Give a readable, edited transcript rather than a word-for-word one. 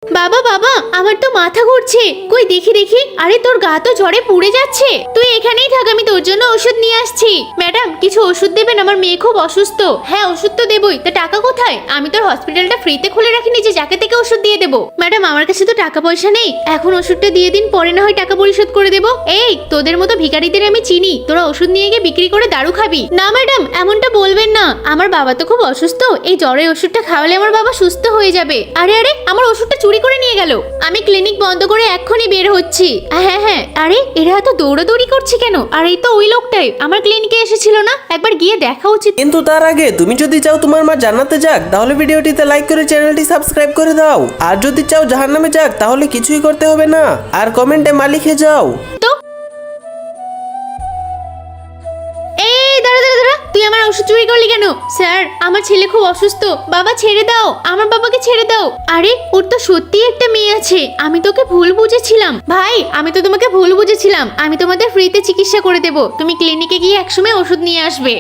বাবা বাবা, আমার তো মাথা ঘুরছে। কই দেখি দেখি। আরে তোর গা তো জ্বরে পুড়ে যাচ্ছে। তুই এখানেই থাক, আমি তোর জন্য ওষুধ নিয়ে আসছি। ম্যাডাম, কিছু ওষুধ দেবেন, আমার মেয়ে খুব অসুস্থ। হ্যাঁ, ওষুধ তো দেবই, তা টাকা কোথায়? আমি তোর হসপিটালটা ফ্রিতে খুলে রাখিনি যে যাকে থেকে ওষুধ দিয়ে দেবো। ম্যাডাম, আমার কাছে তো টাকা পয়সা নেই, এখন ওষুধটা দিয়ে দিন, পরে না হয় টাকা পরিশোধ করে দেবো। এই, তোদের মতো ভিখারিদের আমি চিনি, তোরা ওষুধ নিয়ে গিয়ে বিক্রি করে দারু খাবি। না ম্যাডাম, এমনটা বলবেন না, আমার বাবা তো খুব অসুস্থ, এই জ্বরের ওষুধটা খাওয়ালে আমার বাবা সুস্থ হয়ে যাবে। আরে আরে, আমার ওষুধটা চুরি করে নিয়ে গেল। আমি ক্লিনিক বন্ধ করে এক্ষুনি বের হচ্ছি। হ্যাঁ হ্যাঁ, আরে এরা এত দৌড়াদৌড়ি করছে কেন? আর এই তো ওই লোকটাই আমার ক্লিনিকে এসেছিল না, একবার গিয়ে দেখা উচিত। কিন্তু তার আগে তুমি যদি চাও তোমার মা জান্নাতে যাক, তাহলে ভিডিওটিতে লাইক করে চ্যানেলটি সাবস্ক্রাইব করে দাও। আর যদি চাও জাহান্নামে যাক, তাহলে কিছুই করতে হবে না, আর কমেন্টে মা লিখে যাও। তো এই দাঁড়া দাঁড়া দাঁড়া, তুই আমার ওষুধ চুরি করলি কেন? স্যার, আমার ছেলে খুব অসুস্থ, বাবা ছেড়ে দাও, আমার বাবাকে ছেড়ে দাও। আরে ওর তো সত্যি একটা মেয়ে আছে, আমি তোকে ভুল বুঝেছিলাম। ভাই, আমি তো তোমাকে ভুল বুঝেছিলাম, আমি তোমাদের ফ্রিতে চিকিৎসা করে দেবো, তুমি ক্লিনিকে গিয়ে একসময় ওষুধ নিয়ে আসবে।